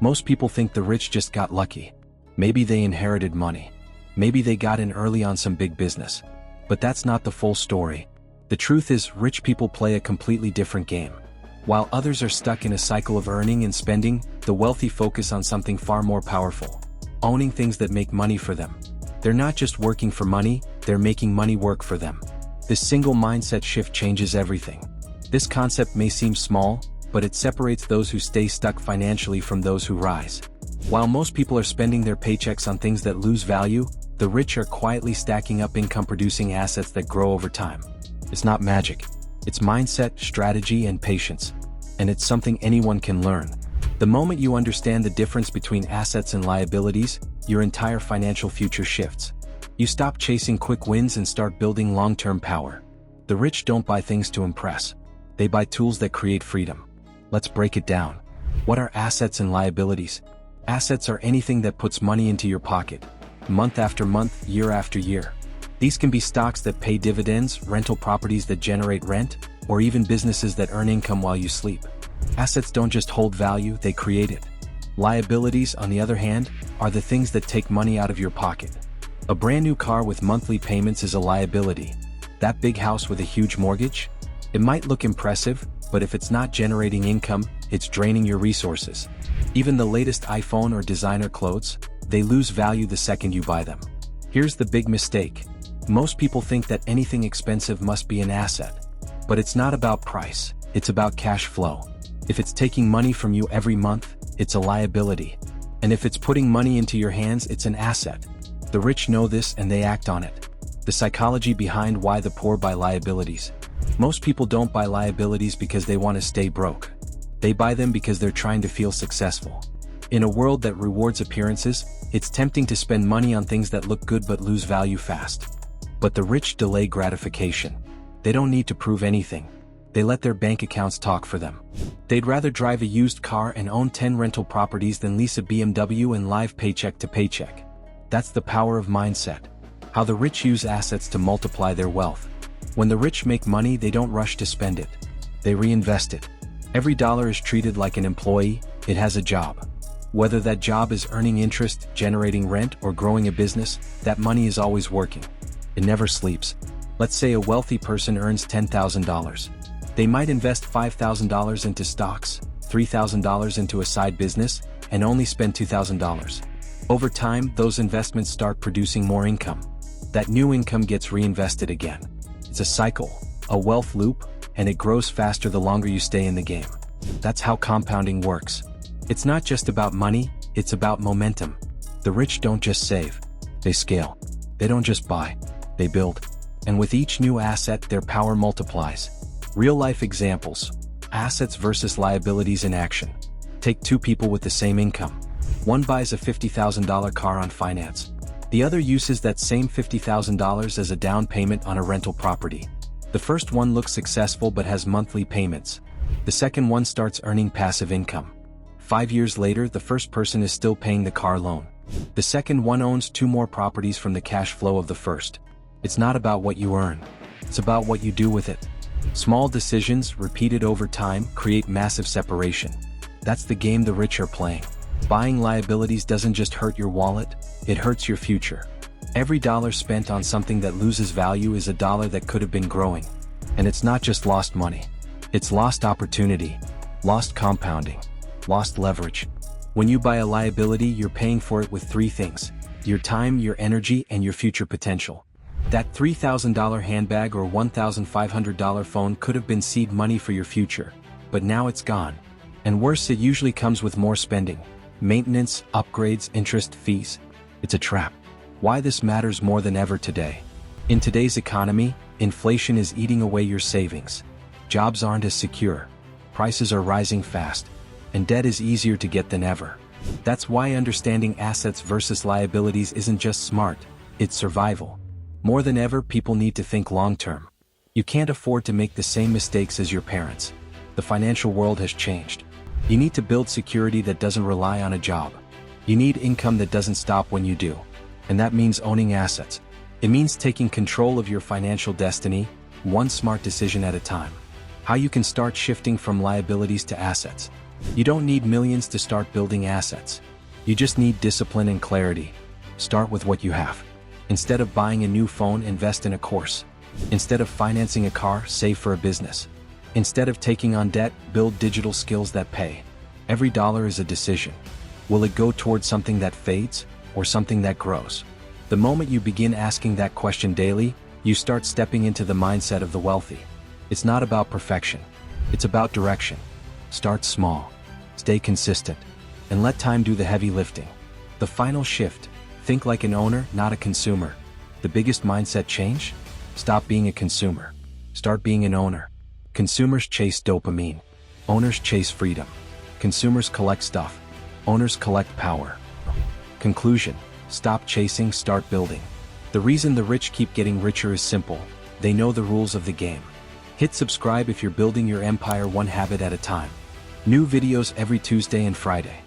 Most people think the rich just got lucky. Maybe they inherited money. Maybe they got in early on some big business. But that's not the full story. The truth is, rich people play a completely different game. While others are stuck in a cycle of earning and spending, the wealthy focus on something far more powerful: owning things that make money for them. They're not just working for money, they're making money work for them. This single mindset shift changes everything. This concept may seem small, but it separates those who stay stuck financially from those who rise. While most people are spending their paychecks on things that lose value, the rich are quietly stacking up income-producing assets that grow over time. It's not magic. It's mindset, strategy, and patience. And it's something anyone can learn. The moment you understand the difference between assets and liabilities, your entire financial future shifts. You stop chasing quick wins and start building long-term power. The rich don't buy things to impress. They buy tools that create freedom. Let's break it down. What are assets and liabilities? Assets are anything that puts money into your pocket, month after month, year after year. These can be stocks that pay dividends, rental properties that generate rent, or even businesses that earn income while you sleep. Assets don't just hold value, they create it. Liabilities, on the other hand, are the things that take money out of your pocket. A brand new car with monthly payments is a liability. That big house with a huge mortgage? It might look impressive, but if it's not generating income, it's draining your resources. Even the latest iPhone or designer clothes, they lose value the second you buy them. Here's the big mistake. Most people think that anything expensive must be an asset. But it's not about price, it's about cash flow. If it's taking money from you every month, it's a liability. And if it's putting money into your hands, it's an asset. The rich know this and they act on it. The psychology behind why the poor buy liabilities. Most people don't buy liabilities because they want to stay broke. They buy them because they're trying to feel successful. In a world that rewards appearances, it's tempting to spend money on things that look good but lose value fast. But the rich delay gratification. They don't need to prove anything. They let their bank accounts talk for them. They'd rather drive a used car and own 10 rental properties than lease a BMW and live paycheck to paycheck. That's the power of mindset. How the rich use assets to multiply their wealth. When the rich make money, they don't rush to spend it. They reinvest it. Every dollar is treated like an employee, it has a job. Whether that job is earning interest, generating rent, or growing a business, that money is always working. It never sleeps. Let's say a wealthy person earns $10,000. They might invest $5,000 into stocks, $3,000 into a side business, and only spend $2,000. Over time, those investments start producing more income. That new income gets reinvested again. It's a cycle, a wealth loop, and it grows faster the longer you stay in the game. That's how compounding works. It's not just about money, it's about momentum. The rich don't just save, they scale. They don't just buy, they build. And with each new asset, their power multiplies. Real-life examples. Assets versus liabilities in action. Take two people with the same income. One buys a $50,000 car on finance. The other uses that same $50,000 as a down payment on a rental property. The first one looks successful but has monthly payments. The second one starts earning passive income. 5 years later, the first person is still paying the car loan. The second one owns 2 more properties from the cash flow of the first. It's not about what you earn. It's about what you do with it. Small decisions, repeated over time, create massive separation. That's the game the rich are playing. Buying liabilities doesn't just hurt your wallet, it hurts your future. Every dollar spent on something that loses value is a dollar that could have been growing. And it's not just lost money. It's lost opportunity, lost compounding, lost leverage. When you buy a liability, you're paying for it with 3 things: your time, your energy, and your future potential. That $3,000 handbag or $1,500 phone could have been seed money for your future, but now it's gone. And worse, it usually comes with more spending. Maintenance, upgrades, interest, fees. It's a trap. Why this matters more than ever today. In today's economy, inflation is eating away your savings. Jobs aren't as secure. Prices are rising fast. And debt is easier to get than ever. That's why understanding assets versus liabilities isn't just smart, it's survival. More than ever, people need to think long-term. You can't afford to make the same mistakes as your parents. The financial world has changed. You need to build security that doesn't rely on a job. You need income that doesn't stop when you do. And that means owning assets. It means taking control of your financial destiny, one smart decision at a time. How you can start shifting from liabilities to assets. You don't need millions to start building assets. You just need discipline and clarity. Start with what you have. Instead of buying a new phone, invest in a course. Instead of financing a car, save for a business. Instead of taking on debt, build digital skills that pay. Every dollar is a decision. Will it go towards something that fades, or something that grows? The moment you begin asking that question daily, you start stepping into the mindset of the wealthy. It's not about perfection. It's about direction. Start small. Stay consistent. And let time do the heavy lifting. The final shift: think like an owner, not a consumer. The biggest mindset change? Stop being a consumer. Start being an owner. Consumers chase dopamine. Owners chase freedom. Consumers collect stuff. Owners collect power. Conclusion: stop chasing, start building. The reason the rich keep getting richer is simple. They know the rules of the game. Hit subscribe if you're building your empire one habit at a time. New videos every Tuesday and Friday.